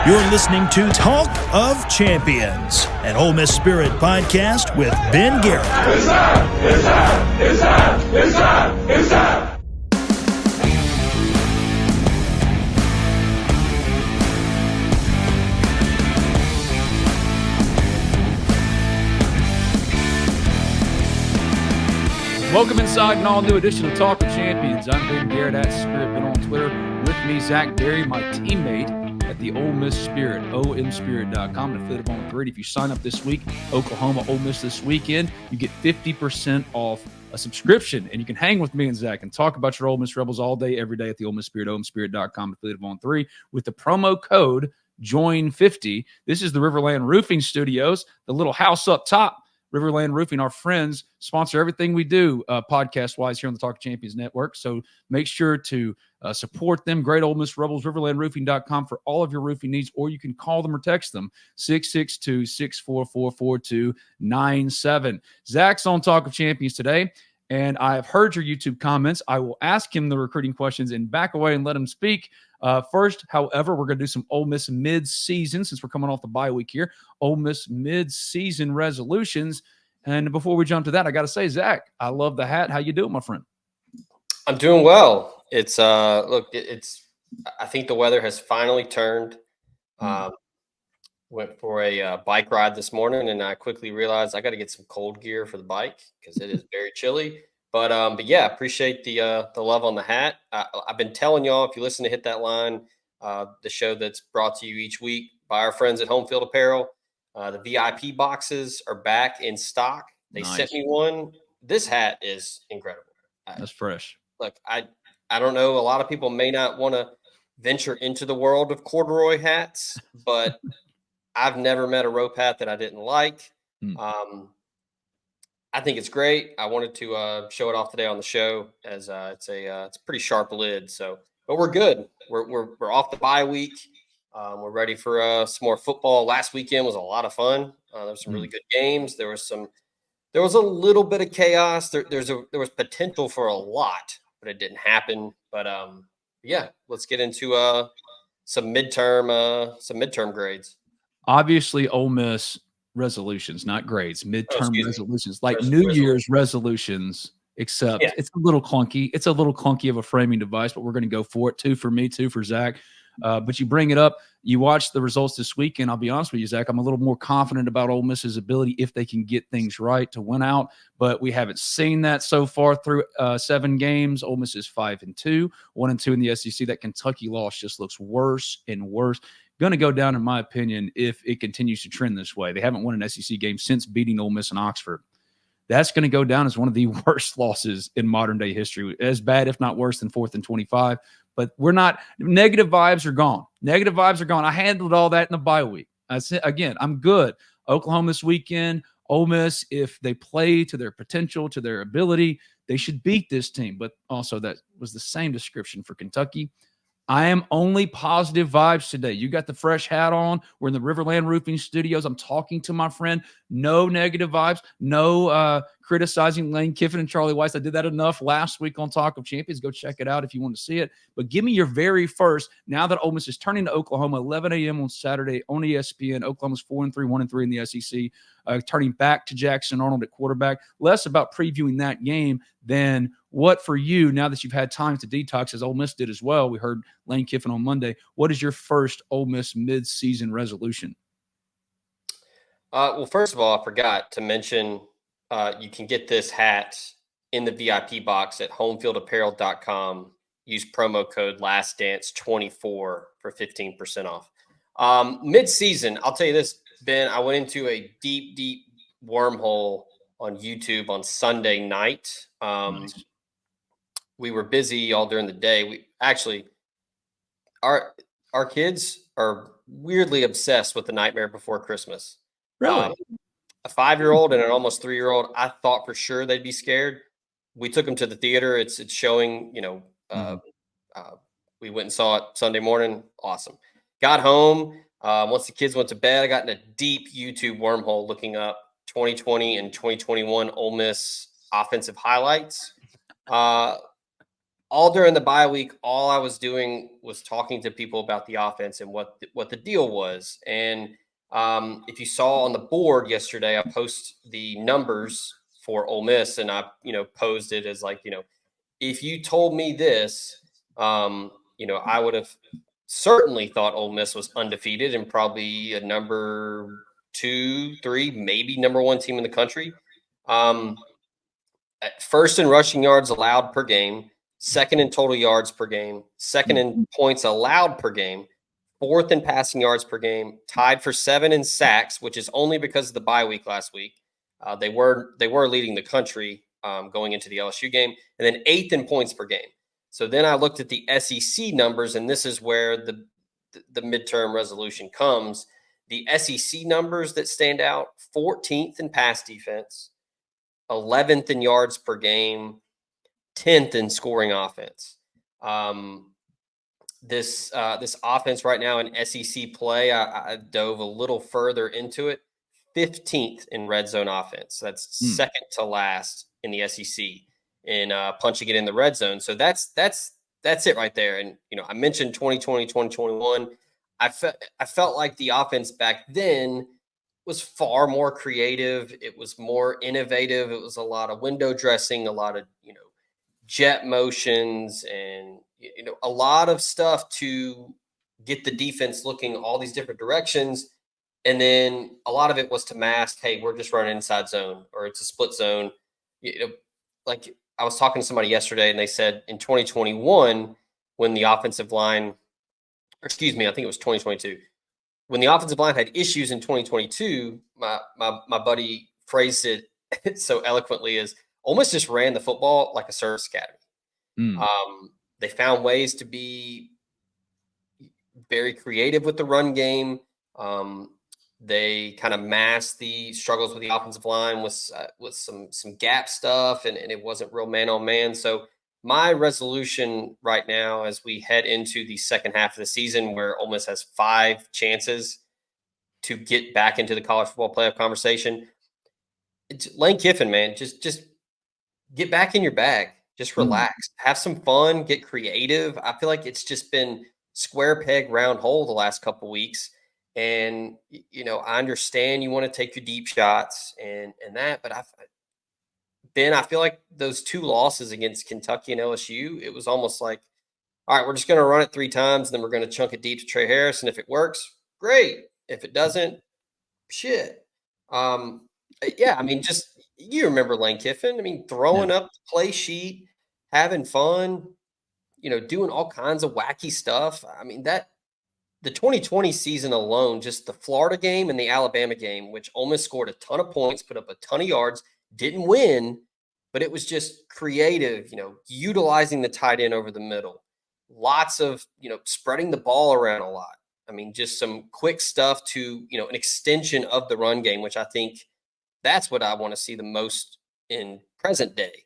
You're listening to Talk of Champions, an Ole Miss Spirit podcast with Ben Garrett. It's time. Welcome inside an all-new edition of Talk of Champions. I'm Ben Garrett at Spirit, been on Twitter. With me, Zach Berry, my teammate at the Ole Miss Spirit, omspirit.com, and affiliate on Grid. If you sign up this week, Oklahoma, Ole Miss this weekend, you get 50% off a subscription, and you can hang with me and Zach and talk about your Ole Miss Rebels all day, every day at the Ole Miss Spirit, omspirit.com, affiliate on 3, with the promo code JOIN50. This is the RiverLand Roofing Studios, the little house up top. RiverLand Roofing, our friends, sponsor everything we do podcast-wise here on the Talk of Champions Network. So make sure to support them. Great Ole Miss Rebels, riverlandroofing.com for all of your roofing needs, or you can call them or text them, 662-644-4297. Zach's on Talk of Champions today, and I've heard your YouTube comments. I will ask him the recruiting questions and back away and let him speak. First, however, we're going to do some Ole Miss mid-season, since we're coming off the bye week here, Ole Miss mid-season resolutions. And before we jump to that, I got to say, Zach, I love the hat. How you doing, my friend? I'm doing well. It's I think the weather has finally turned. Went for a bike ride this morning, and I quickly realized I got to get some cold gear for the bike because it is very chilly. But yeah, appreciate the love on the hat. I've been telling y'all, if you listen to Hit That Line, the show that's brought to you each week by our friends at Home Field Apparel, the VIP boxes are back in stock. They sent me one. This hat is incredible. That's fresh. Look, I don't know. A lot of people may not want to venture into the world of corduroy hats, but I've never met a rope hat that I didn't like. I think it's great. I wanted to show it off today on the show as it's a pretty sharp lid. So, but we're good. We're off the bye week. We're ready for some more football. Last weekend was a lot of fun. There was some really good games. There was a little bit of chaos. There was potential for a lot, but it didn't happen. But yeah, let's get into some midterm grades. Obviously, Ole Miss resolutions, not grades, midterm resolutions, like New Year's resolutions, except it's a little clunky. It's a little clunky of a framing device, but we're going to go for it, too, for me, too, for Zach. But you bring it up. You watch the results this weekend. I'll be honest with you, Zach, I'm a little more confident about Ole Miss's ability if they can get things right to win out. But we haven't seen that so far through 7 games. Ole Miss is 5-2, 1-2 in the SEC. That Kentucky loss just looks worse and worse. Going to go down, in my opinion, if it continues to trend this way. They haven't won an SEC game since beating Ole Miss in Oxford. That's going to go down as one of the worst losses in modern-day history. As bad, if not worse, than 4th and 25. But we're not – negative vibes are gone. Negative vibes are gone. I handled all that in the bye week. I said, again, I'm good. Oklahoma this weekend, Ole Miss, if they play to their potential, to their ability, they should beat this team. But also that was the same description for Kentucky. I am only positive vibes today. You got the fresh hat on. We're in the RiverLand Roofing Studios. I'm talking to my friend. No negative vibes. No criticizing Lane Kiffin and Charlie Weiss. I did that enough last week on Talk of Champions. Go check it out if you want to see it. But give me your very first, now that Ole Miss is turning to Oklahoma, 11 a.m. on Saturday on ESPN. Oklahoma's 4-3, 1-3 in the SEC. Turning back to Jackson Arnold at quarterback. Less about previewing that game than what for you, now that you've had time to detox, as Ole Miss did as well. We heard Lane Kiffin on Monday. What is your first Ole Miss mid-season resolution? Well, first of all, I forgot to mention you can get this hat in the VIP box at homefieldapparel.com. Use promo code LASTDANCE24 for 15% off. Mid-season, I'll tell you this, Ben, I went into a deep wormhole on YouTube on Sunday night. Nice. We were busy all during the day. Our kids are weirdly obsessed with The Nightmare Before Christmas. Really? A 5-year-old and an almost 3-year-old, I thought for sure they'd be scared. We took them to the theater. It's showing, we went and saw it Sunday morning. Awesome. Got home. Once the kids went to bed, I got in a deep YouTube wormhole looking up 2020 and 2021 Ole Miss offensive highlights. all during the bye week, all I was doing was talking to people about the offense and what the deal was. And if you saw on the board yesterday, I posted the numbers for Ole Miss, and I posed it as like, if you told me this, I would have certainly thought Ole Miss was undefeated and probably a number 2, 3, maybe number 1 team in the country. At first in rushing yards allowed per game, second in total yards per game, second in points allowed per game, fourth in passing yards per game, tied for 7 in sacks, which is only because of the bye week last week. They were leading the country going into the LSU game, and then 8th in points per game. So then I looked at the SEC numbers, and this is where the midterm resolution comes. The SEC numbers that stand out: 14th in pass defense, 11th in yards per game, 10th in scoring offense. This offense right now in SEC play, I dove a little further into it. 15th in red zone offense. That's second to last in the SEC in punching it in the red zone. So that's it right there. And I mentioned 2020, 2021. I felt like the offense back then was far more creative. It was more innovative. It was a lot of window dressing, a lot of jet motions, and a lot of stuff to get the defense looking all these different directions. And then a lot of it was to mask, hey, we're just running inside zone, or it's a split zone. Like I was talking to somebody yesterday, and they said in 2021, when the offensive line, or excuse me, I think it was 2022, when the offensive line had issues in 2022, my buddy phrased it so eloquently as Ole Miss just ran the football like a service academy. They found ways to be very creative with the run game. They kind of masked the struggles with the offensive line with some gap stuff, and it wasn't real man on man. So my resolution right now, as we head into the second half of the season, where Ole Miss has 5 chances to get back into the college football playoff conversation, it's Lane Kiffin, man. Just get back in your bag. Just relax, have some fun, get creative. I feel like it's just been square peg, round hole the last couple weeks. And, I understand you want to take your deep shots and that, but I feel like those 2 losses against Kentucky and LSU, it was almost like, all right, we're just going to run it 3 times, and then we're going to chunk it deep to Trey Harris. And if it works, great. If it doesn't, shit. Yeah, I mean, just, you remember Lane Kiffin. I mean, throwing up the play sheet, having fun, doing all kinds of wacky stuff. I mean, the 2020 season alone, just the Florida game and the Alabama game, which Ole Miss scored a ton of points, put up a ton of yards, didn't win, but it was just creative, utilizing the tight end over the middle. Lots of, spreading the ball around a lot. I mean, just some quick stuff to, an extension of the run game, which I think that's what I want to see the most in present day.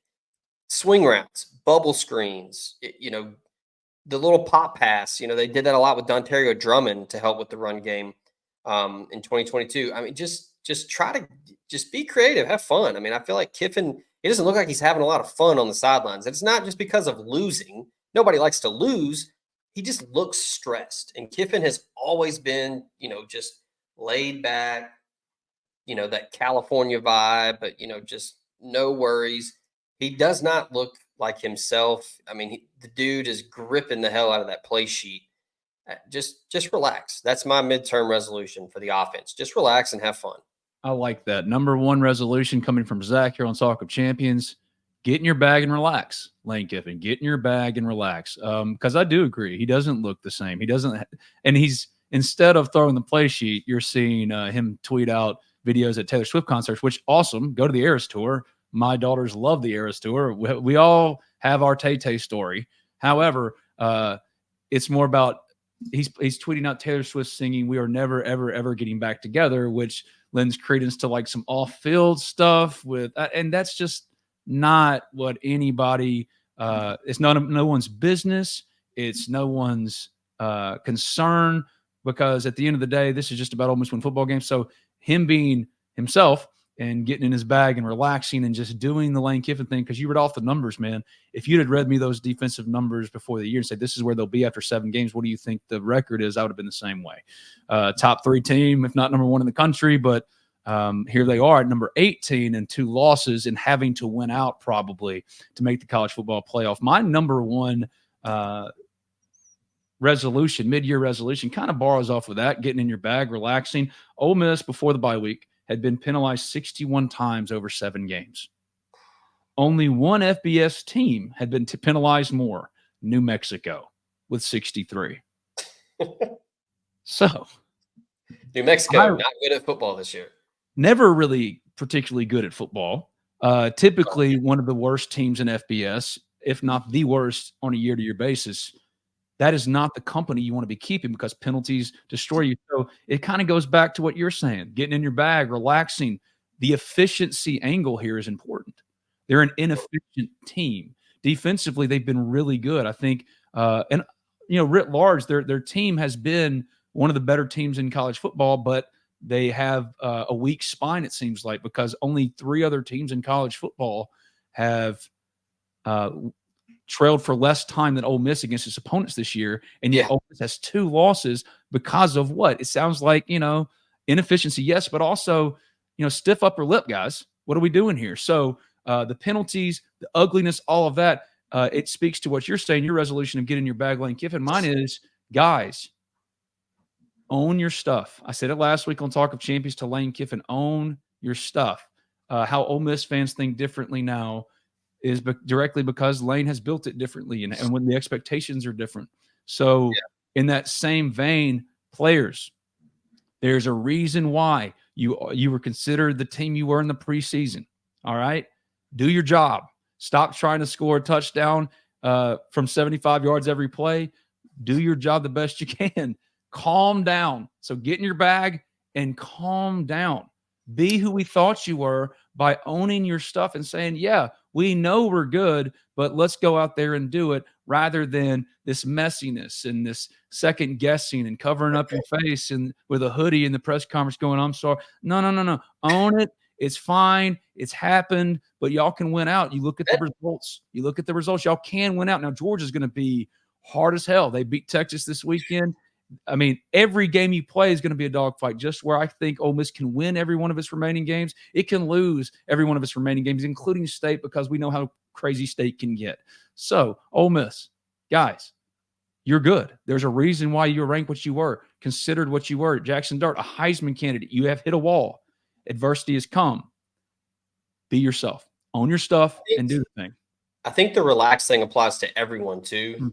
Swing routes, bubble screens, the little pop pass, they did that a lot with Dontario Drummond to help with the run game in 2022. I mean, just try to just be creative, have fun. I mean, I feel like Kiffin, it doesn't look like he's having a lot of fun on the sidelines. It's not just because of losing. Nobody likes to lose. He just looks stressed. And Kiffin has always been, just laid back, that California vibe, but, just no worries. He does not look like himself. I mean, the dude is gripping the hell out of that play sheet. Just relax. That's my midterm resolution for the offense. Just relax and have fun. I like that. Number 1 resolution coming from Zach here on Talk of Champions: get in your bag and relax. Lane Kiffin, get in your bag and relax. Because I do agree, he doesn't look the same. He doesn't, and he's, instead of throwing the play sheet, you're seeing him tweet out videos at Taylor Swift concerts, which awesome. Go to the Eras Tour. My daughters love the Eras Tour. We all have our Tay-Tay story. However, it's more about he's tweeting out Taylor Swift singing "We Are Never, Ever, Ever Getting Back Together," which lends credence to like some off-field stuff with, and that's just not what anybody. It's no one's business. It's no one's concern, because at the end of the day, this is just about Ole Miss winning football games. So him being himself and getting in his bag and relaxing and just doing the Lane Kiffin thing. Because you read off the numbers, man. If you'd had read me those defensive numbers before the year and said, this is where they'll be after 7 games, what do you think the record is? I would have been the same way. Top 3 team, if not number 1 in the country. But here they are at number 18 and 2 losses and having to win out probably to make the college football playoff. My number 1 resolution, mid-year resolution, kind of borrows off of that, getting in your bag, relaxing. Ole Miss, before the bye week, had been penalized 61 times over 7 games. Only one FBS team had been penalized more, New Mexico, with 63. So, New Mexico, not good at football this year. Never really particularly good at football. Typically one of the worst teams in FBS, if not the worst on a year-to-year basis. That is not the company you want to be keeping because penalties destroy you. So it kind of goes back to what you're saying, getting in your bag, relaxing. The efficiency angle here is important. They're an inefficient team. Defensively, they've been really good. I think, and writ large, their team has been one of the better teams in college football, but they have a weak spine, it seems like, because only 3 other teams in college football have trailed for less time than Ole Miss against its opponents this year. And yet Ole Miss has 2 losses because of what? It sounds like, inefficiency, yes, but also, stiff upper lip, guys. What are we doing here? So the penalties, the ugliness, all of that, it speaks to what you're saying, your resolution of getting your bag, Lane Kiffin. Mine is, guys, own your stuff. I said it last week on Talk of Champions to Lane Kiffin, own your stuff. How Ole Miss fans think differently now is directly because Lane has built it differently and when the expectations are different. So in that same vein, players, there's a reason why you were considered the team you were in the preseason. All right? Do your job. Stop trying to score a touchdown from 75 yards every play. Do your job the best you can. Calm down. So get in your bag and calm down. Be who we thought you were by owning your stuff and saying, yeah, we know we're good, but let's go out there and do it rather than this messiness and this second guessing and covering up your face and with a hoodie in the press conference going, I'm sorry. No. Own it. It's fine. It's happened, but y'all can win out. You look at the results. Y'all can win out. Now, Georgia's going to be hard as hell. They beat Texas this weekend. I mean, every game you play is going to be a dogfight. Just where I think Ole Miss can win every one of its remaining games, it can lose every one of its remaining games, including State, because we know how crazy State can get. So, Ole Miss, guys, you're good. There's a reason why you were ranked what you were, considered what you were. Jackson Dart, a Heisman candidate. You have hit a wall. Adversity has come. Be yourself. Own your stuff and do the thing. I think the relaxed thing applies to everyone, too.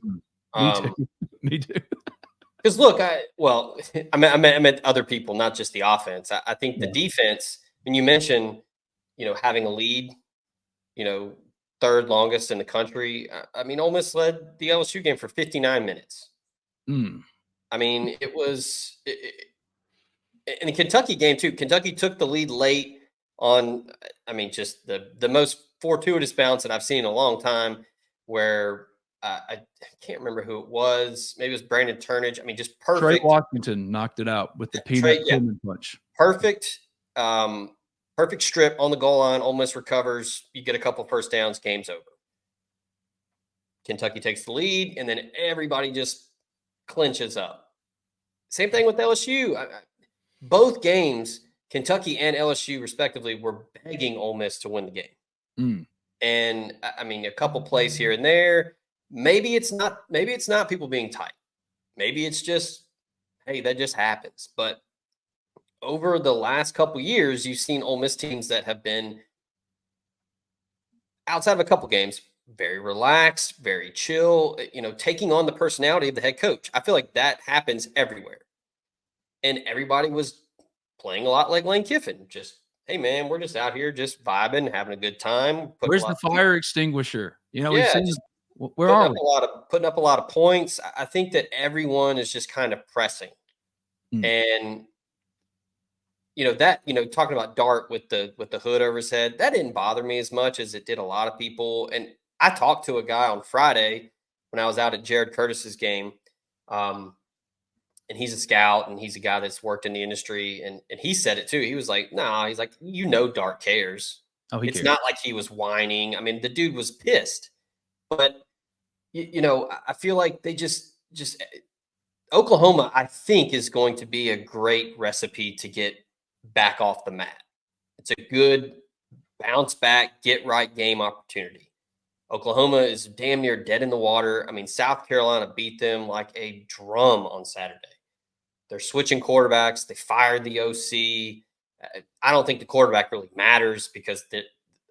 Mm-hmm. Me too. Because look, I meant other people, not just the offense. I think the defense, when you mention, having a lead, 3rd longest in the country. I mean, Ole Miss led the LSU game for 59 minutes. I mean, it was in the Kentucky game too. Kentucky took the lead late on, just the most fortuitous bounce that I've seen in a long time, where I can't remember who it was. Maybe it was Brandon Turnage. I mean, just perfect. Trey Washington knocked it out with the peanut punch. Perfect. Perfect strip on the goal line. Ole Miss recovers. You get a couple first downs. Game's over. Kentucky takes the lead, and then everybody just clinches up. Same thing with LSU. Both games, Kentucky and LSU, respectively, were begging Ole Miss to win the game. And a couple plays here and there. Maybe it's not people being tight. Maybe it's just, hey, that just happens. But over the last couple years, you've seen Ole Miss teams that have been, outside of a couple games, very relaxed, very chill, taking on the personality of the head coach. I feel like that happens everywhere. And everybody was playing a lot like Lane Kiffin. Just, hey, man, we're just out here just vibing, having a good time. Where's the fire extinguisher? Where are we? Putting up a lot of points. I think that everyone is just kind of pressing. And, talking about Dart with the hood over his head, that didn't bother me as much as it did a lot of people. And I talked to a guy on Friday when I was out at Jared Curtis's game. and he's a scout, and he's a guy that's worked in the industry, and he said it too. He was like, "Nah," he's like, Dart cares. Oh, he It's cares. not like he was whining. I mean, the dude was pissed, but I feel like they just Oklahoma, I think, is going to be a great recipe to get back off the mat. It's a good bounce back, get right game opportunity. Oklahoma is damn near dead in the water. I mean, South Carolina beat them like a drum on Saturday. They're switching quarterbacks. They fired the OC. I don't think the quarterback really matters because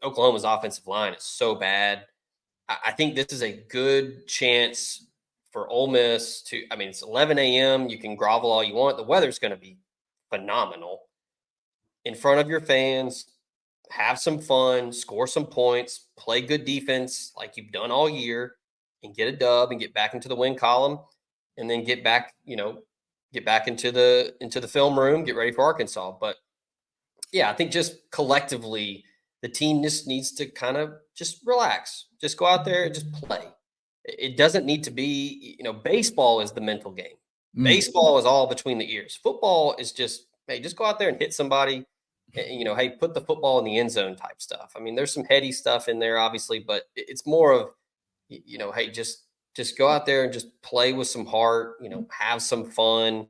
Oklahoma's offensive line is so bad. I think this is a good chance for Ole Miss to, I mean, it's 11 a.m. You can grovel all you want. The weather's going to be phenomenal. In front of your fans, have some fun, score some points, play good defense like you've done all year, and get a dub and get back into the win column, and then get back into the film room, get ready for Arkansas. But yeah, I think just collectively, the team just needs to kind of just relax, just go out there and just play. It doesn't need to be, baseball is the mental game. Baseball is all between the ears. Football is just, hey, just go out there and hit somebody. Hey, put the football in the end zone type stuff. I mean, there's some heady stuff in there, obviously, but it's more of, hey, just go out there and just play with some heart, have some fun.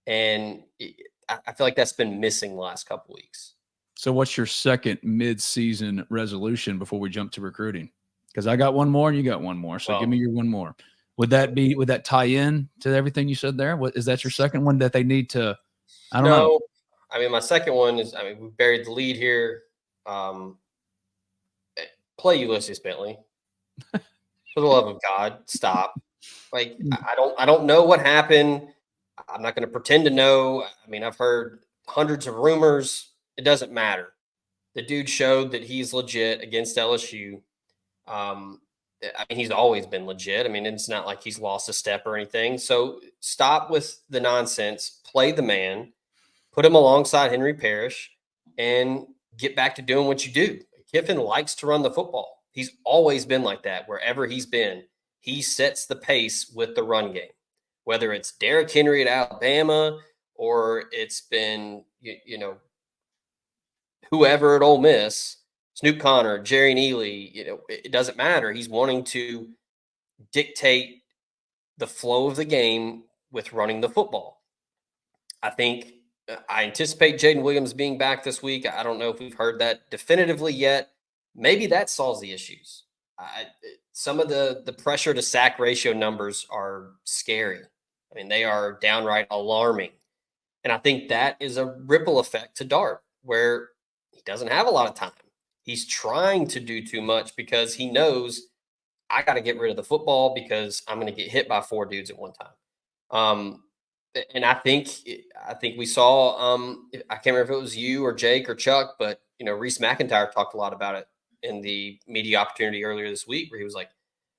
And I feel like that's been missing the last couple of weeks. So what's your second mid-season resolution before we jump to recruiting? Because I got one more and you got one more. So give me your one more. Would that tie in to everything you said there? What is that your second one that they need to? I don't know. I mean, my second one is, we buried the lead here. Play Ulysis Bentley. For the love of God, stop. Like, I don't know what happened. I'm not going to pretend to know. I mean, I've heard hundreds of rumors. It doesn't matter. The dude showed that he's legit against LSU. I mean, he's always been legit. I mean, it's not like he's lost a step or anything. So stop with the nonsense. Play the man. Put him alongside Henry Parrish and get back to doing what you do. Kiffin likes to run the football. He's always been like that. Wherever he's been, he sets the pace with the run game. Whether it's Derrick Henry at Alabama or it's been, whoever at Ole Miss, Snoop Connor, Jerry Neely, it doesn't matter. He's wanting to dictate the flow of the game with running the football. I anticipate Jaden Williams being back this week. I don't know if we've heard that definitively yet. Maybe that solves the issues. Some of the pressure to sack ratio numbers are scary. I mean, they are downright alarming. And I think that is a ripple effect to Dart, where he doesn't have a lot of time. He's trying to do too much because he knows I got to get rid of the football because I'm going to get hit by 4 dudes at one time. And I think we saw, I can't remember if it was you or Jake or Chuck, but, Reese McIntyre talked a lot about it in the media opportunity earlier this week, where he was like,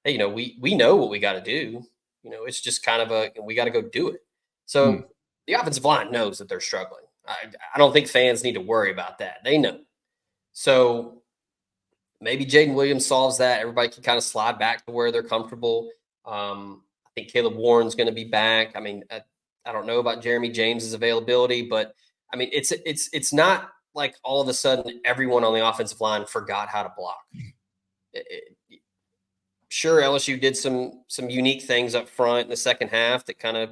hey, we know what we got to do. It's just kind of we got to go do it. So the offensive line knows that they're struggling. I don't think fans need to worry about that. They know. So maybe Jaden Williams solves that. Everybody can kind of slide back to where they're comfortable. I think Caleb Warren's going to be back. I mean, I don't know about Jeremy James's availability, but I mean, it's not like all of a sudden everyone on the offensive line forgot how to block. Sure, LSU did some unique things up front in the second half that kind of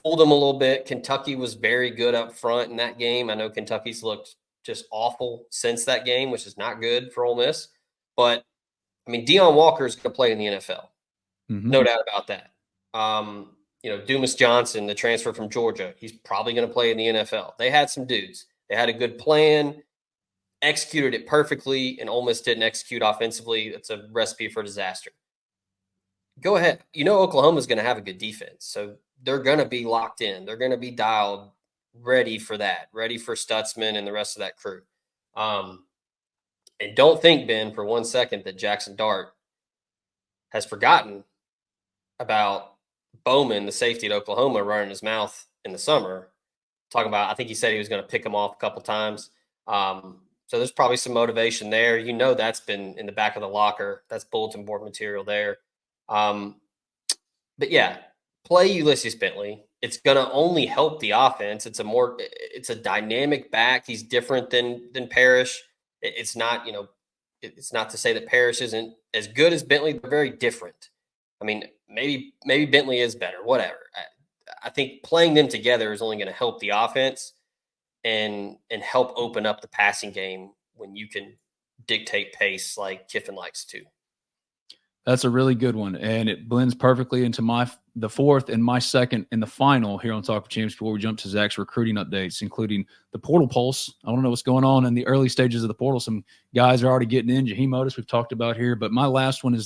fooled them a little bit. Kentucky was very good up front in that game. I know Kentucky's looked just awful since that game, which is not good for Ole Miss. But, I mean, Deion Walker is going to play in the NFL. No doubt about that. Dumas Johnson, the transfer from Georgia, he's probably going to play in the NFL. They had some dudes. They had a good plan, executed it perfectly, and Ole Miss didn't execute offensively. It's a recipe for disaster. Go ahead. Oklahoma's going to have a good defense, so they're going to be locked in. They're going to be dialed, ready for that, ready for Stutzman and the rest of that crew. And don't think, Ben, for 1 second that Jackson Dart has forgotten about Bowman, the safety at Oklahoma, running his mouth in the summer. Talking about, I think he said he was going to pick him off a couple times. So there's probably some motivation there. That's been in the back of the locker. That's bulletin board material there. But yeah, play Ulysis Bentley. it's going to only help the offense. It's a dynamic back. He's different than Parrish. It's not, it's not to say that Parrish isn't as good as Bentley. They're very different. I mean, maybe Bentley is better, whatever. I think playing them together is only going to help the offense and help open up the passing game when you can dictate pace like Kiffin likes to. That's a really good one, and it blends perfectly into the fourth and my second and the final here on Talk of Champs before we jump to Zach's recruiting updates, including the portal pulse. I don't know what's going on in the early stages of the portal. Some guys are already getting in. Jaheim Otis we've talked about here, but my last one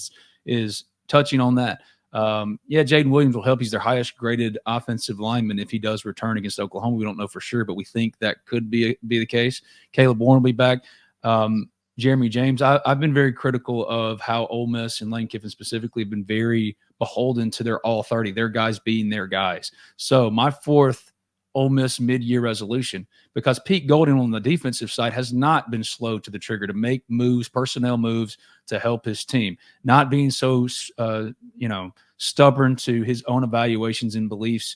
is touching on that. Jaden Williams will help. He's their highest graded offensive lineman if he does return against Oklahoma. We don't know for sure, but we think that could be the case. Caleb Bourne will be back. Jeremy James, I've been very critical of how Ole Miss and Lane Kiffin specifically have been very beholden to their all 30, their guys being their guys. So my fourth Ole Miss mid-year resolution, because Pete Golding on the defensive side has not been slow to the trigger to make moves, personnel moves to help his team, not being so stubborn to his own evaluations and beliefs,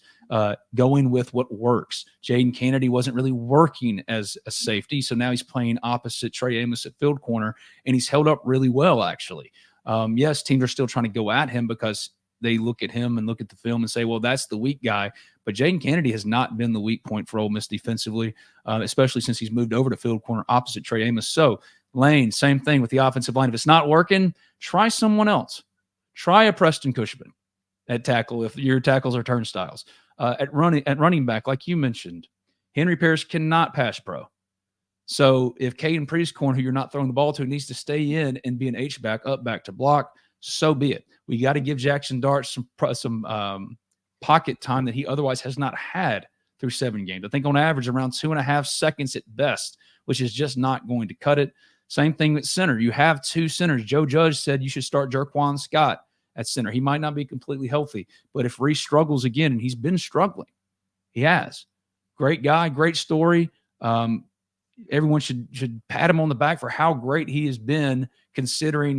going with what works. Jaden Kennedy wasn't really working as a safety, so now he's playing opposite Trey Amos at field corner, and he's held up really well, actually. Yes, teams are still trying to go at him because they look at him and look at the film and say, well, that's the weak guy. But Jaden Kennedy has not been the weak point for Ole Miss defensively, especially since he's moved over to field corner opposite Trey Amos. So, Lane, same thing with the offensive line. If it's not working, try someone else. Try a Preston Cushman at tackle if your tackles are turnstiles. At running back, like you mentioned, Henry Parrish cannot pass pro. So if Caden Priestcorn, who you're not throwing the ball to, needs to stay in and be an H-back, up back to block, so be it. We got to give Jackson Dart some pocket time that he otherwise has not had through 7 games. I think on average around 2.5 seconds at best, which is just not going to cut it. Same thing with center. You have 2 centers. Joe Judge said you should start Jerquan Scott at center. He might not be completely healthy, but if Reese struggles again, and he's been struggling, he has. Great guy, great story. Everyone should pat him on the back for how great he has been, considering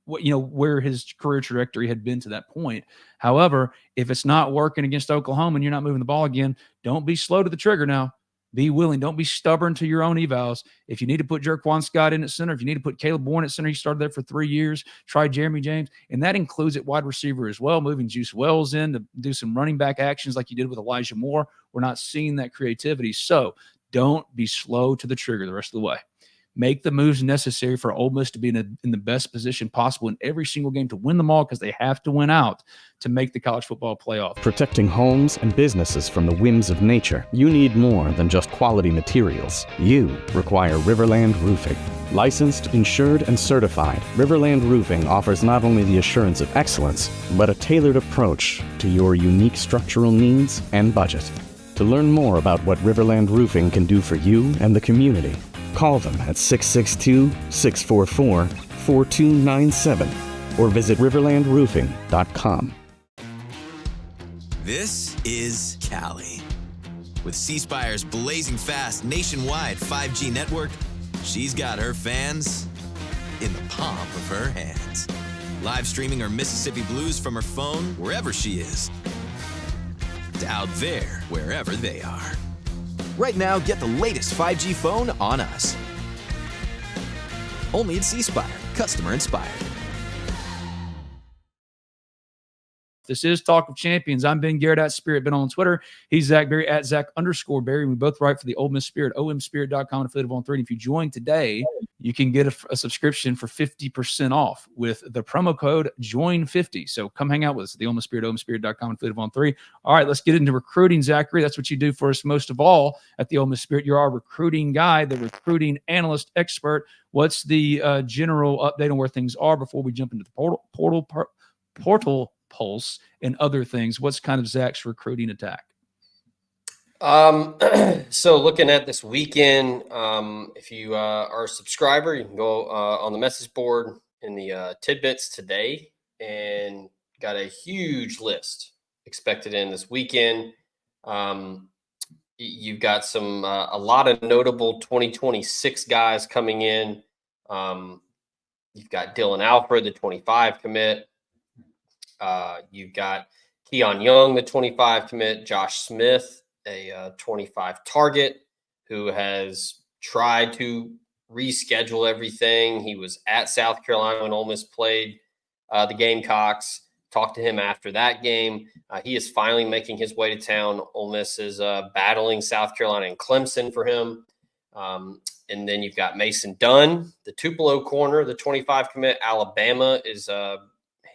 where his career trajectory had been to that point. However, if it's not working against Oklahoma and you're not moving the ball again, don't be slow to the trigger now. Be willing. Don't be stubborn to your own evals. If you need to put Jerquan Scott in at center, if you need to put Caleb Bourne at center, he started there for 3 years. Try Jeremy James. And that includes at wide receiver as well, moving Juice Wells in to do some running back actions like you did with Elijah Moore. We're not seeing that creativity. So don't be slow to the trigger the rest of the way. Make the moves necessary for Ole Miss to be in the best position possible in every single game to win them all, because they have to win out to make the college football playoff. Protecting homes and businesses from the whims of nature, you need more than just quality materials. You require RiverLand Roofing. Licensed, insured, and certified, RiverLand Roofing offers not only the assurance of excellence, but a tailored approach to your unique structural needs and budget. To learn more about what RiverLand Roofing can do for you and the community, call them at 662-644-4297 or visit riverlandroofing.com. This is Cali. With C Spire's blazing fast nationwide 5G network, she's got her fans in the palm of her hands. Live streaming her Mississippi Blues from her phone wherever she is. To out there wherever they are. Right now, get the latest 5G phone on us. Only at C Spire, customer inspired. This is Talk of Champions. I'm Ben Garrett at Spirit, been on Twitter. He's Zach Berry at Zach_Berry. We both write for the Ole Miss Spirit, omspirit.com, affiliate of On3. And if you join today, you can get a subscription for 50% off with the promo code JOIN50. So come hang out with us at the Ole Miss Spirit, omspirit.com, affiliate of On3. All right, let's get into recruiting, Zachary. That's what you do for us most of all at the Ole Miss Spirit. You're our recruiting guy, the recruiting analyst expert. What's the general update on where things are before we jump into the portal pulse and other things? What's kind of Zach's recruiting attack? So looking at this weekend, if you are a subscriber, you can go on the message board in the tidbits today, and got a huge list expected in this weekend. You've got a lot of notable 2026 guys coming in. You've got Dylan Alfred, the 25 commit. You've got Keon Young, the 25 commit, Josh Smith, a 25 target, who has tried to reschedule everything. He was at South Carolina when Ole Miss played the Gamecocks. Talked to him after that game. He is finally making his way to town. Ole Miss is battling South Carolina and Clemson for him. And then you've got Mason Dunn, the Tupelo corner, the 25 commit. Alabama is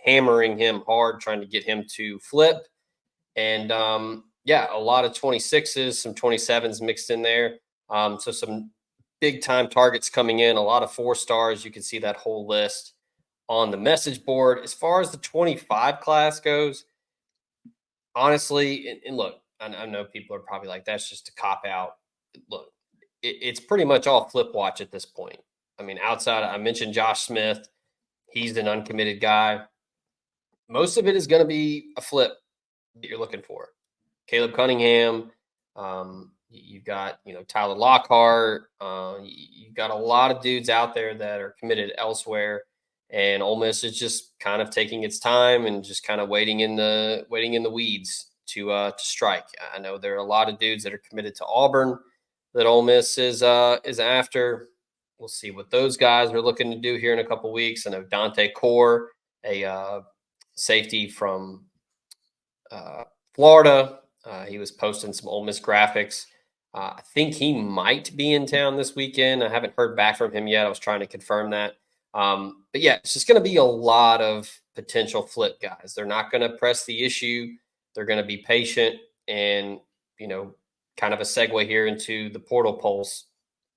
hammering him hard, trying to get him to flip. And a lot of 26s, some 27s mixed in there. So some big time targets coming in, a lot of 4-stars. You can see that whole list on the message board. As far as the 25 class goes, honestly, and look, I know people are probably like, that's just a cop out. Look, it's pretty much all flip watch at this point. I mean, outside, I mentioned Josh Smith. He's an uncommitted guy. Most of it is going to be a flip that you're looking for. Caleb Cunningham, you've got, Tyler Lockhart. You've got a lot of dudes out there that are committed elsewhere, and Ole Miss is just kind of taking its time and just kind of waiting in the weeds to strike. I know there are a lot of dudes that are committed to Auburn that Ole Miss is after. We'll see what those guys are looking to do here in a couple of weeks. I know Dante Core, a safety from Florida. He was posting some Ole Miss graphics. I think he might be in town this weekend. I haven't heard back from him yet. I was trying to confirm that. But yeah, it's just going to be a lot of potential flip guys. They're not going to press the issue. They're going to be patient, and, kind of a segue here into the portal pulse.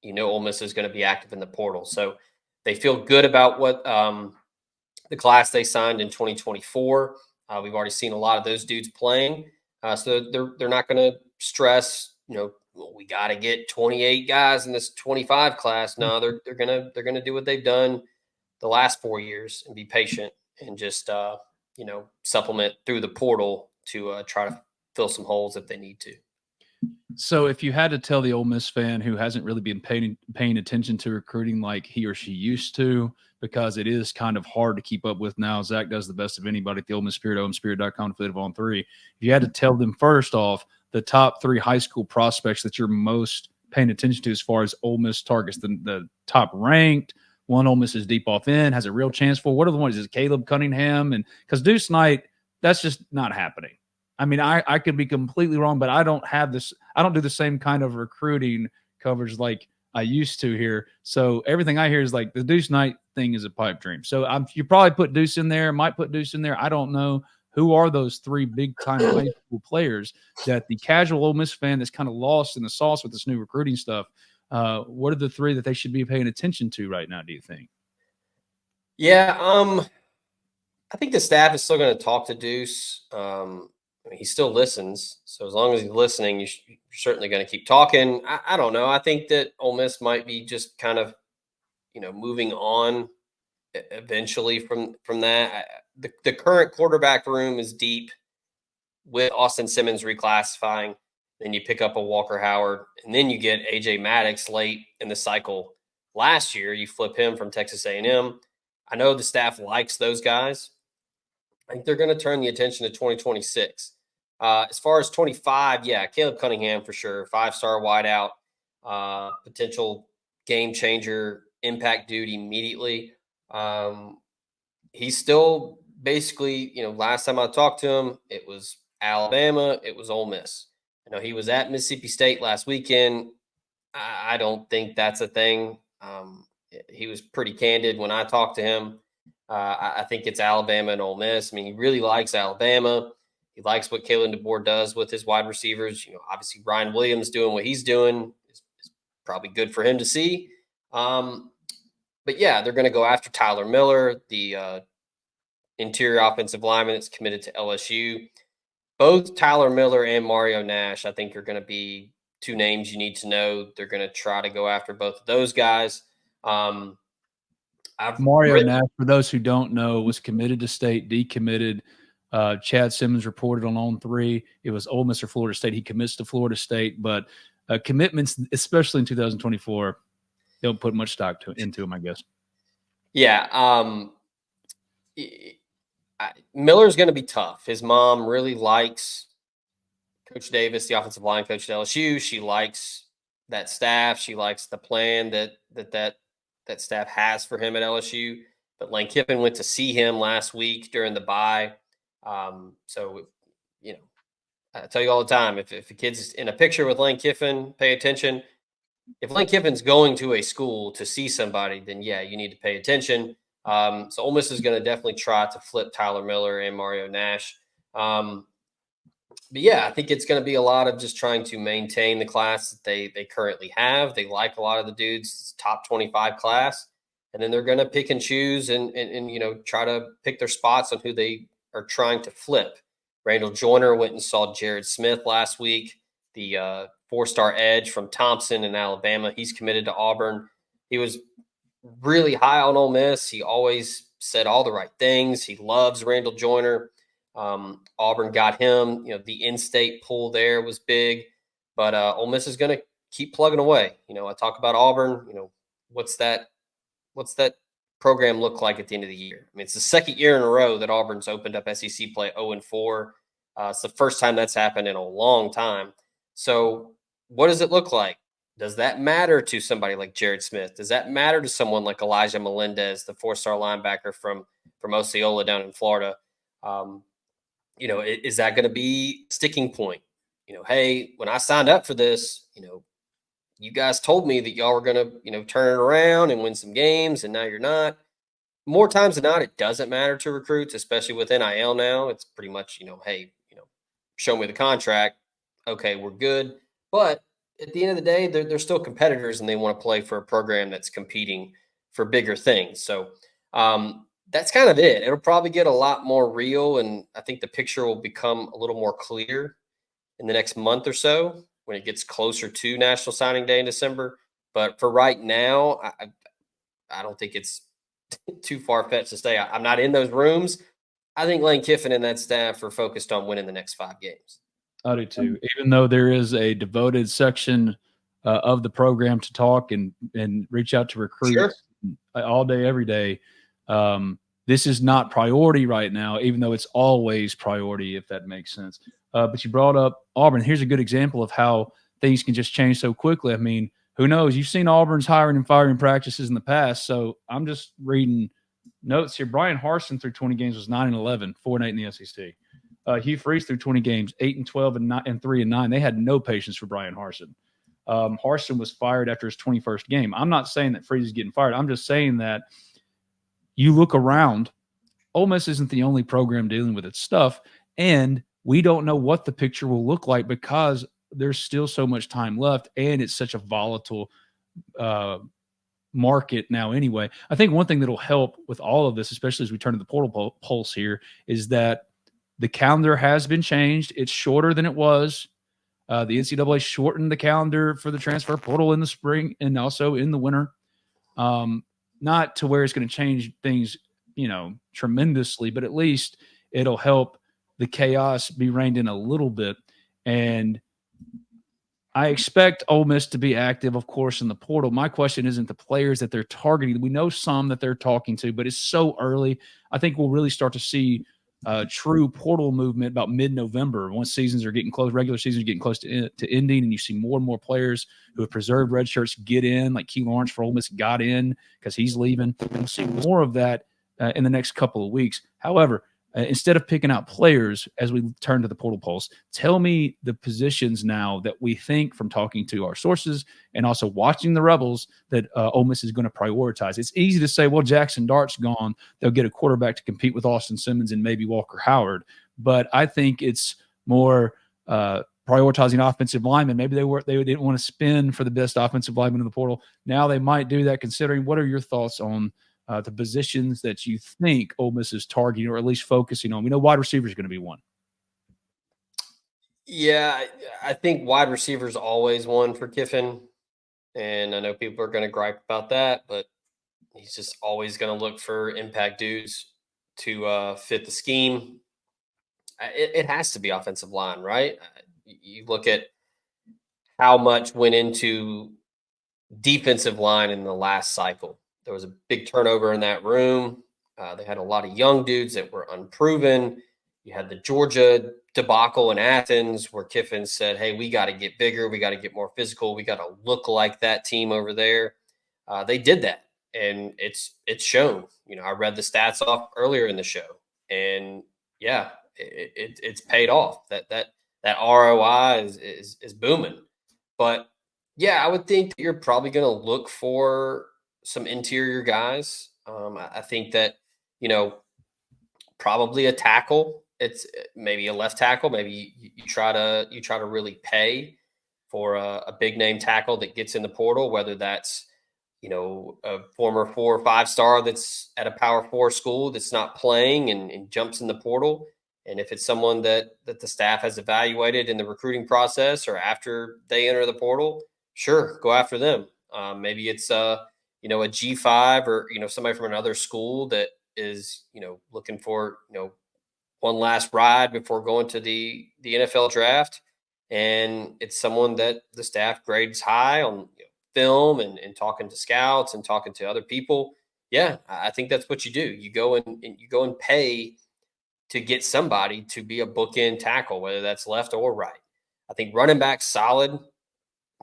Ole Miss is going to be active in the portal. So they feel good about what the class they signed in 2024. We've already seen a lot of those dudes playing. So they're not going to stress, we got to get 28 guys in this 25 class. No, they're going to do what they've done the last 4 years and be patient and just, supplement through the portal to try to fill some holes if they need to. So if you had to tell the Ole Miss fan who hasn't really been paying attention to recruiting like he or she used to, because it is kind of hard to keep up with now. Zach does the best of anybody at the Ole Miss Spirit, OleMissSpirit.com, affiliate on 3. If you had to tell them first off the top 3 high school prospects that you're most paying attention to as far as Ole Miss targets, the top ranked one Ole Miss is deep off in, has a real chance for. What are the ones? Is it Caleb Cunningham? And because Deuce Knight, that's just not happening. I mean, I could be completely wrong, but I don't do the same kind of recruiting coverage like I used to here. So everything I hear is like the Deuce Knight thing is a pipe dream. So you probably put Deuce in there, might put Deuce in there. I don't know. Who are those 3 big-time high school players that the casual Ole Miss fan that's kind of lost in the sauce with this new recruiting stuff, what are the 3 that they should be paying attention to right now, do you think? Yeah, I think the staff is still going to talk to Deuce. He still listens. So as long as he's listening, you're certainly going to keep talking. I don't know. I think that Ole Miss might be just kind of, moving on eventually from that. The current quarterback room is deep with Austin Simmons reclassifying. Then you pick up a Walker Howard, and then you get A.J. Maddox late in the cycle. Last year, you flip him from Texas A&M. I know the staff likes those guys. I think they're going to turn the attention to 2026. As far as 25, yeah, Caleb Cunningham for sure, 5-star wideout, potential game changer, impact dude immediately. He's still basically, last time I talked to him, it was Alabama, it was Ole Miss. He was at Mississippi State last weekend. I don't think that's a thing. He was pretty candid when I talked to him. I think it's Alabama and Ole Miss. I mean, he really likes Alabama. He likes what Kalen DeBoer does with his wide receivers. Obviously Ryan Williams doing what he's doing is probably good for him to see. But yeah, they're going to go after Tyler Miller, the interior offensive lineman that's committed to LSU. Both Tyler Miller and Mario Nash, I think, are going to be 2 names you need to know. They're going to try to go after both of those guys. Nash, for those who don't know, was committed to State, decommitted. Chad Simmons reported on 3. It was Ole Miss or Florida State. He commits to Florida State, but commitments, especially in 2024, don't put much stock into him, I guess. Yeah. Miller's going to be tough. His mom really likes Coach Davis, the offensive line coach at LSU. She likes that staff. She likes the plan that staff has for him at LSU. But Lane Kiffin went to see him last week during the bye. So, I tell you all the time, if a kid's in a picture with Lane Kiffin, pay attention. If Lane Kiffin's going to a school to see somebody, then yeah, you need to pay attention. So Ole Miss is going to definitely try to flip Tyler Miller and Mario Nash. But yeah, I think it's going to be a lot of just trying to maintain the class that they currently have. They like a lot of the dudes, top 25 class, and then they're going to pick and choose and try to pick their spots on who they are trying to flip. Randall Joyner went and saw Jared Smith last week, the 4-star edge from Thompson in Alabama. He's committed to Auburn. He was really high on Ole Miss. He always said all the right things. He loves Randall Joyner. Auburn got him. The in-state pull there was big, but Ole Miss is going to keep plugging away. I talk about Auburn. What's that program look like at the end of the year? I mean, it's the second year in a row that Auburn's opened up SEC play 0-4. It's the first time that's happened in a long time. So what does it look like? Does that matter to somebody like Jared Smith? Does that matter to someone like Elijah Melendez, the 4-star linebacker from Osceola down in Florida? Is that going to be a sticking point? Hey, when I signed up for this, you guys told me that y'all were going to, turn it around and win some games, and now you're not. More times than not, it doesn't matter to recruits, especially with NIL now. It's pretty much, hey, show me the contract. Okay, we're good. But at the end of the day, they're still competitors, and they want to play for a program that's competing for bigger things. So that's kind of it. It'll probably get a lot more real, and I think the picture will become a little more clear in the next month or so when it gets closer to National Signing Day in December. But for right now, I don't think it's too far-fetched to say I'm not in those rooms. I think Lane Kiffin and that staff are focused on winning the next 5 games. I do too. Even though there is a devoted section of the program to talk and reach out to recruits all day, every day, this is not priority right now, even though it's always priority, if that makes sense. But you brought up Auburn. Here's a good example of how things can just change so quickly. I mean, who knows? You've seen Auburn's hiring and firing practices in the past. So I'm just reading notes here. Brian Harsin through 20 games was 9-11, 4-8 in the SEC. Hugh Freeze through 20 games, 8-12 and 3-9. They had no patience for Brian Harsin. Harsin was fired after his 21st game. I'm not saying that Freeze is getting fired. I'm just saying that you look around, Ole Miss isn't the only program dealing with its stuff, and we don't know what the picture will look like because there's still so much time left, and it's such a volatile market now anyway. I think one thing that'll help with all of this, especially as we turn to the portal pulse here, is that the calendar has been changed. It's shorter than it was. The NCAA shortened the calendar for the transfer portal in the spring and also in the winter. Not to where it's going to change things, tremendously, but at least it'll help the chaos be reined in a little bit. And I expect Ole Miss to be active, of course, in the portal. My question isn't the players that they're targeting. We know some that they're talking to, but it's so early. I think we'll really start to see true portal movement about mid-November once seasons are getting close, regular seasons are getting close to ending, and you see more and more players who have preserved red shirts get in, like Key Lawrence for Ole Miss got in because he's leaving. And we'll see more of that in the next couple of weeks. However, instead of picking out players as we turn to the portal pulse, tell me the positions now that we think from talking to our sources and also watching the Rebels that Ole Miss is going to prioritize. It's easy to say, well, Jackson Dart's gone. They'll get a quarterback to compete with Austin Simmons and maybe Walker Howard. But I think it's more prioritizing offensive linemen. Maybe they didn't want to spend for the best offensive lineman in the portal. Now they might do that, considering. What are your thoughts on the positions that you think Ole Miss is targeting or at least focusing on? We know wide receiver is going to be one. Yeah, I think wide receiver is always one for Kiffin. And I know people are going to gripe about that, but he's just always going to look for impact dudes to fit the scheme. It has to be offensive line, right? You look at how much went into defensive line in the last cycle. There was a big turnover in that room. They had a lot of young dudes that were unproven. You had the Georgia debacle in Athens where Kiffin said, hey, we got to get bigger. We got to get more physical. We got to look like that team over there. They did that, and it's shown. I read the stats off earlier in the show, and yeah, it's paid off. That ROI is booming. But yeah, I would think that you're probably going to look for some interior guys. I think that probably a tackle. It's maybe a left tackle. Maybe you try to really pay for a big name tackle that gets in the portal, whether that's a former 4 or 5 star that's at a Power 4 school that's not playing and jumps in the portal. And if it's someone that the staff has evaluated in the recruiting process or after they enter the portal, sure, go after them. Maybe it's a G5 or somebody from another school that is looking for one last ride before going to the NFL draft, and it's someone that the staff grades high on film and talking to scouts and talking to other people. Yeah, I think that's what you do. You go and pay to get somebody to be a bookend tackle, whether that's left or right. I think running back solid.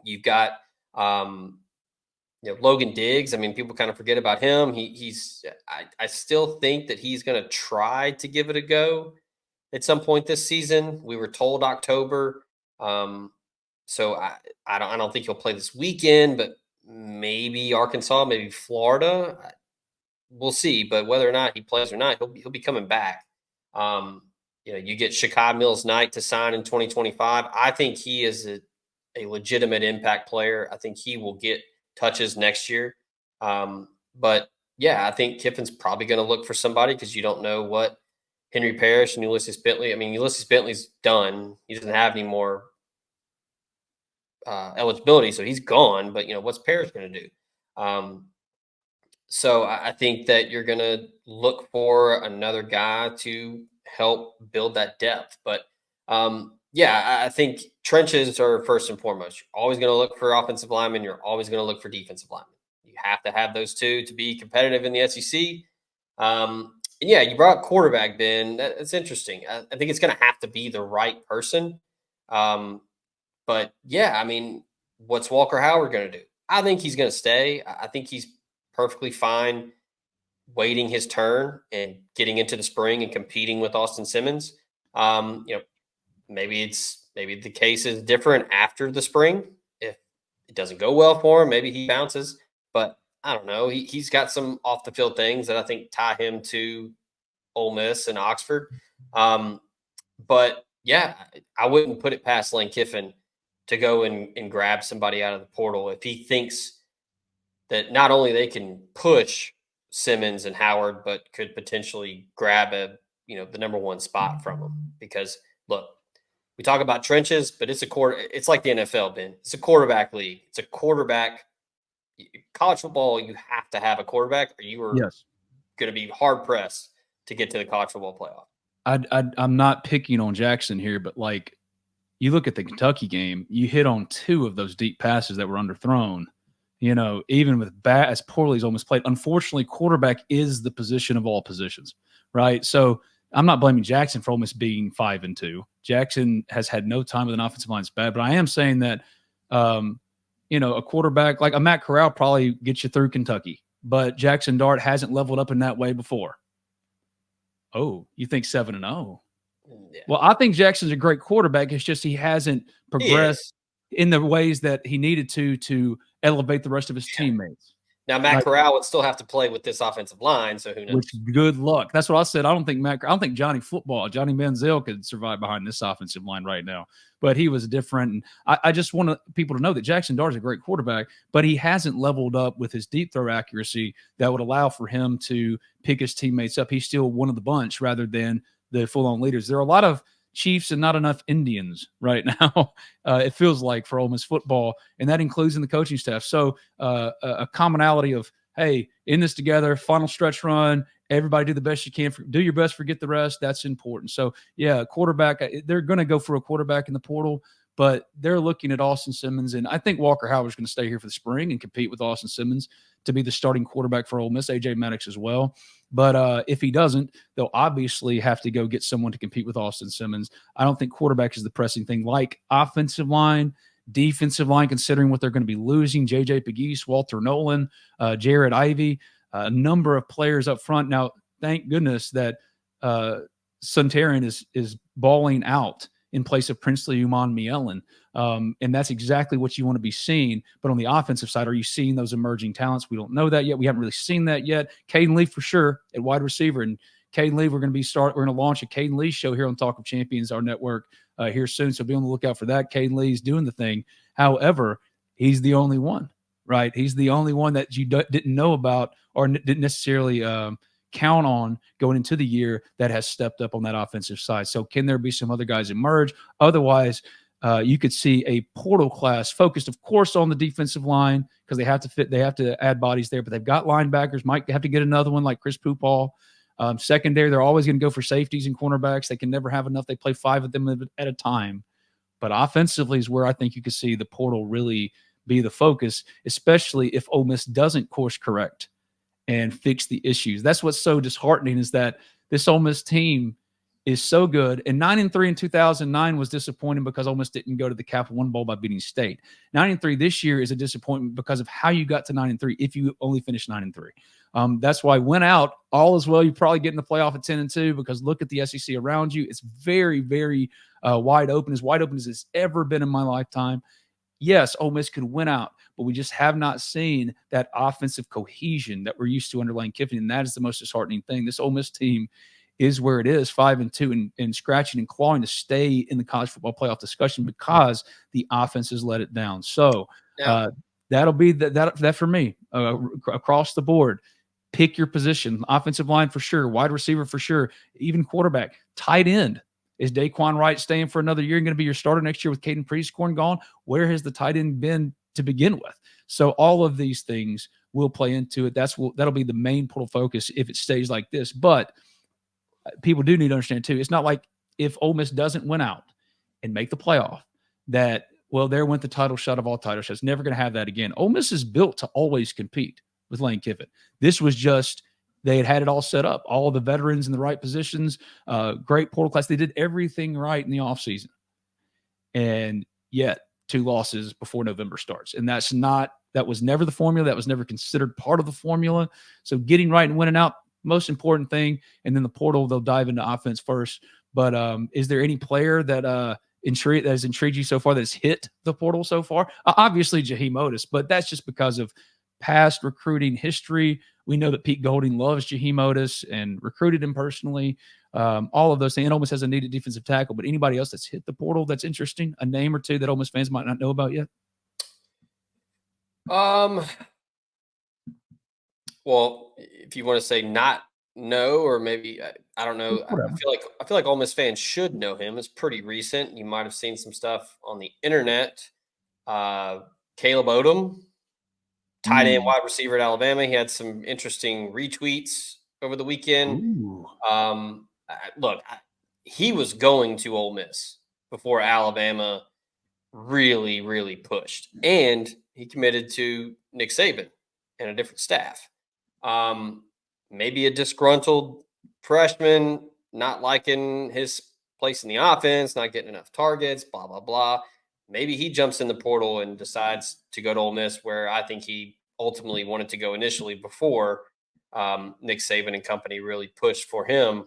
You've got Logan Diggs. I mean, people kind of forget about him. I still think that he's going to try to give it a go at some point this season. We were told October. So I don't think he'll play this weekend, but maybe Arkansas, maybe Florida. We'll see. But whether or not he plays or not, he'll be coming back. You get Shakai Mills-Knight to sign in 2025. I think he is a legitimate impact player. I think he will get touches next year. But yeah, I think Kiffin's probably going to look for somebody because you don't know what Henry Parrish and Ulysis Bentley. I mean, Ulysis Bentley's done. He doesn't have any more eligibility, so he's gone. But what's Parrish going to do? So I think that you're going to look for another guy to help build that depth. But yeah, I think trenches are first and foremost. You're always going to look for offensive linemen. You're always going to look for defensive linemen. You have to have those two to be competitive in the SEC. And yeah, you brought up quarterback, Ben. That's interesting. I think it's going to have to be the right person. But yeah, I mean, what's Walker Howard going to do? I think he's going to stay. I think he's perfectly fine waiting his turn and getting into the spring and competing with Austin Simmons. Maybe the case is different after the spring. If it doesn't go well for him, maybe he bounces. But I don't know. He's got some off the field things that I think tie him to Ole Miss and Oxford. But yeah, I wouldn't put it past Lane Kiffin to go and grab somebody out of the portal if he thinks that not only they can push Simmons and Howard, but could potentially grab the number 1 spot from them. Because look, we talk about trenches, but it's like the NFL, Ben. It's a quarterback league. It's a quarterback. College football, you have to have a quarterback, or you are going to be hard pressed to get to the college football playoff. I'm not picking on Jackson here, but like you look at the Kentucky game, you hit on 2 of those deep passes that were underthrown. Even with as poorly as Ole Miss played, unfortunately, quarterback is the position of all positions, right? So I'm not blaming Jackson for Ole Miss being 5-2. Jackson has had no time with an offensive line. It's bad, but I am saying that, a quarterback like a Matt Corral probably gets you through Kentucky, but Jackson Dart hasn't leveled up in that way before. Oh, you think 7-0? Yeah. Well, I think Jackson's a great quarterback. It's just he hasn't progressed in the ways that he needed to elevate the rest of his teammates. Now, Matt Corral would still have to play with this offensive line, so who knows? Which, good luck. That's what I said. I don't think Johnny Manziel could survive behind this offensive line right now. But he was different. And I just want people to know that Jackson Dart is a great quarterback, but he hasn't leveled up with his deep throw accuracy that would allow for him to pick his teammates up. He's still one of the bunch rather than the full-on leaders. There are a lot of Chiefs and not enough Indians right now, it feels like, for Ole Miss football, and that includes in the coaching staff. So a commonality of, hey, in this together, final stretch run, everybody do the best you can. Do your best, forget the rest. That's important. So, yeah, quarterback, they're going to go for a quarterback in the portal, but they're looking at Austin Simmons, and I think Walker Howard's going to stay here for the spring and compete with Austin Simmons to be the starting quarterback for Ole Miss, AJ Maddox as well. But if he doesn't, they'll obviously have to go get someone to compete with Austin Simmons. I don't think quarterback is the pressing thing, like offensive line, defensive line, considering what they're going to be losing. J.J. Pegues, Walter Nolan, Jared Ivey, a number of players up front. Now, thank goodness that Suntarin is balling out in place of Princely Uman-Mielen. And that's exactly what you want to be seeing. But on the offensive side, are you seeing those emerging talents? We don't know that yet. We haven't really seen that yet. Caden Lee for sure at wide receiver. And Caden Lee, we're going to launch a Caden Lee show here on Talk of Champions, our network, here soon. So be on the lookout for that. Caden Lee's doing the thing. However, he's the only one, right? He's the only one that you didn't know about or didn't necessarily count on going into the year that has stepped up on that offensive side. So can there be some other guys emerge? Otherwise, you could see a portal class focused, of course, on the defensive line because they have to add bodies there, but they've got linebackers, might have to get another one like Chris Poopall. Secondary, they're always going to go for safeties and cornerbacks. They can never have enough. They play 5 of them at a time. But offensively is where I think you could see the portal really be the focus, especially if Ole Miss doesn't course correct and fix the issues. That's what's so disheartening is that this Ole Miss team is so good. And 9-3 in 2009 was disappointing because Ole Miss didn't go to the Capital One Bowl by beating State. 9-3 this year is a disappointment because of how you got to 9-3 if you only finished 9-3. That's why went out all as well. You probably get in the playoff at 10-2 because look at the SEC around you. It's very, very wide open, as wide open as it's ever been in my lifetime. Yes, Ole Miss could win out, but we just have not seen that offensive cohesion that we're used to under Lane Kiffin, and that is the most disheartening thing. This Ole Miss team is where it is, 5-2, and scratching and clawing to stay in the college football playoff discussion because the offense has let it down. So that'll be that for me across the board. Pick your position. Offensive line for sure, wide receiver for sure, even quarterback, tight end. Is Daquan Wright staying for another year and going to be your starter next year with Caden Prieskorn gone? Where has the tight end been to begin with? So all of these things will play into it. That'll be the main portal focus if it stays like this. But people do need to understand too, it's not like if Ole Miss doesn't win out and make the playoff that, well, there went the title shot of all title shots. Never going to have that again. Ole Miss is built to always compete with Lane Kiffin. This was just they had it all set up, all the veterans in the right positions, great portal class. They did everything right in the offseason. And yet 2 losses before November starts. And that was never the formula. That was never considered part of the formula. So getting right and winning out, most important thing. And then the portal, they'll dive into offense first. But is there any player that has intrigued you so far that's hit the portal so far? Obviously, Jaheim Otis, but that's just because of past recruiting history. We know that Pete Golding loves Jaheim Otis and recruited him personally. All of those things. And Ole Miss has a needed defensive tackle, but anybody else that's hit the portal that's interesting, a name or two that Ole Miss fans might not know about yet? Well, if you want to say not know, or maybe I don't know. I feel like Ole Miss fans should know him. It's pretty recent. You might have seen some stuff on the internet. Caleb Odom, tight end wide receiver at Alabama. He had some interesting retweets over the weekend. Look, he was going to Ole Miss before Alabama really, really pushed. And he committed to Nick Saban and a different staff. Maybe a disgruntled freshman, not liking his place in the offense, not getting enough targets, blah, blah, blah. Maybe he jumps in the portal and decides to go to Ole Miss, where I think he ultimately wanted to go initially before Nick Saban and company really pushed for him.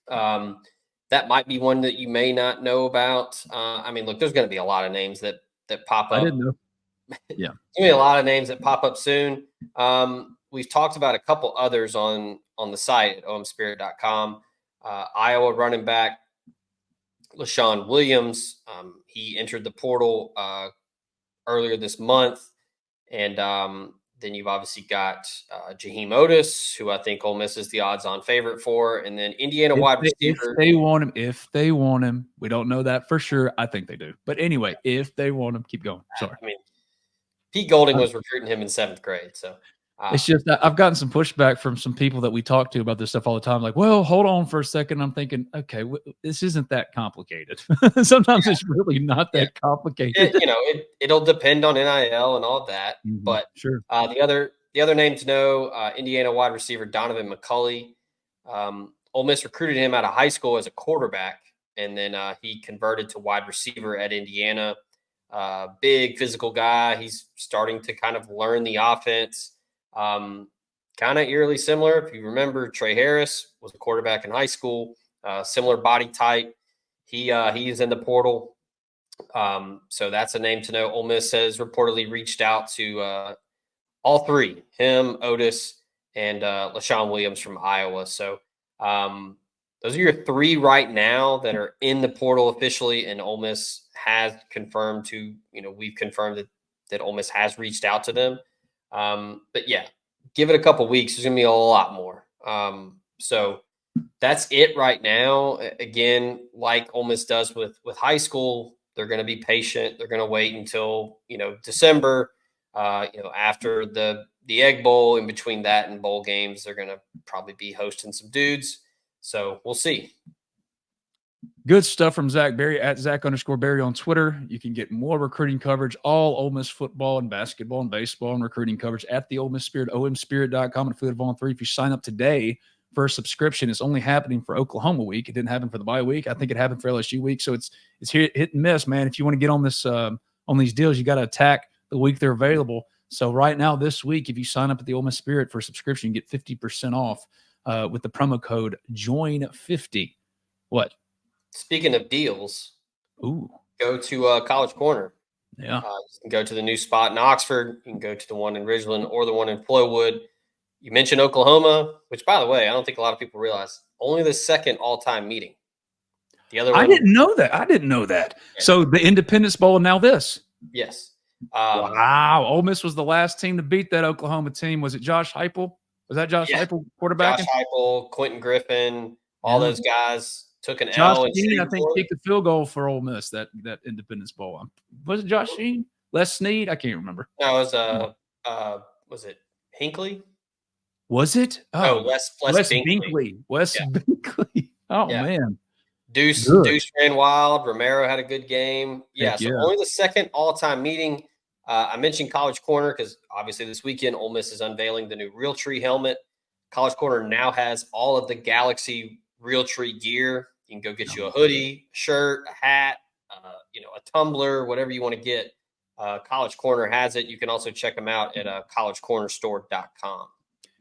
That might be one that you may not know about. I mean, look, there's going to be a lot of names that pop up. I didn't know. Yeah. There's going to be a lot of names that pop up soon. We've talked about a couple others on the site at omspirit.com. Iowa running back LaShawn Williams. He entered the portal earlier this month. And then you've obviously got Jaheim Otis, who I think Ole Miss is the odds-on favorite for. And then Indiana wide receiver. If they want him, we don't know that for sure. I think they do. But anyway, if they want him, keep going. Sorry. I mean, Pete Golding was recruiting him in 7th grade. So It's just that I've gotten some pushback from some people that we talk to about this stuff all the time. Like, well, hold on for a second. I'm thinking, okay, this isn't that complicated. Sometimes it's really not that complicated. It'll depend on NIL and all that. But sure. The other name to know, Indiana wide receiver Donovan McCulley. Ole Miss recruited him out of high school as a quarterback, and then he converted to wide receiver at Indiana. Big physical guy. He's starting to kind of learn the offense. Kind of eerily similar. If you remember, Trey Harris was a quarterback in high school, similar body type. He's in the portal. So that's a name to know. Ole Miss has reportedly reached out to all three, him, Otis, and LaShawn Williams from Iowa. So those are your three right now that are in the portal officially, and Ole Miss has confirmed we've confirmed that Ole Miss has reached out to them. But yeah, give it a couple weeks. There's going to be a lot more. So that's it right now. Again, like Ole Miss does with high school, they're going to be patient. They're going to wait until, December, after the Egg Bowl. In between that and bowl games, they're going to probably be hosting some dudes. So we'll see. Good stuff from Zach Berry at Zach_Berry on Twitter. You can get more recruiting coverage, all Ole Miss football and basketball and baseball and recruiting coverage at the Ole Miss Spirit, omspirit.com, and Affiliate of On 3. If you sign up today for a subscription, it's only happening for Oklahoma week. It didn't happen for the bye week. I think it happened for LSU week. So it's hit and miss, man. If you want to get on this on these deals, you got to attack the week they're available. So right now, this week, if you sign up at the Ole Miss Spirit for a subscription, you get 50% off with the promo code JOIN50. What? Speaking of deals, go to College Corner. Yeah. You can go to the new spot in Oxford. You can go to the one in Ridgeland or the one in Flowood. You mentioned Oklahoma, which, by the way, I don't think a lot of people realize, only the second all-time meeting. The other one, I didn't know that. Yeah. So the Independence Bowl and now this. Yes. Wow. Ole Miss was the last team to beat that Oklahoma team. Was it Josh Heupel? Was that Josh Heupel quarterback? Josh Heupel, Quentin Griffin, all those guys took an Josh L. Sheen, I think, kicked the field goal for Ole Miss, that Independence Bowl. Was it Josh Sheen? Les Snead? I can't remember. No, it was it Hinckley? Was it? Oh, Wes Binkley. Binkley. Oh, man. Deuce ran wild. Romero had a good game. Only the second all-time meeting. I mentioned College Corner because obviously this weekend Ole Miss is unveiling the new Realtree helmet. College Corner now has all of the Galaxy Realtree gear. You can go get you a hoodie, a shirt, a hat, a tumbler, whatever you want to get. College Corner has it. You can also check them out at collegecornerstore.com.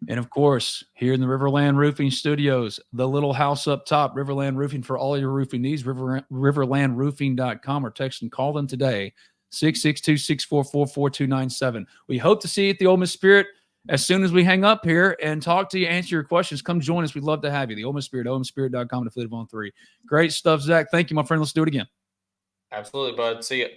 And, of course, here in the RiverLand Roofing Studios, the little house up top, RiverLand Roofing for all your roofing needs, riverlandroofing.com, or text and call them today, 662-644-4297. We hope to see you at the Ole Miss Spirit as soon as we hang up here and talk to you, answer your questions. Come join us. We'd love to have you. The Ole Miss Spirit, omspirit.com, and Affiliate of On 3. Great stuff, Zach. Thank you, my friend. Let's do it again. Absolutely, bud. See you.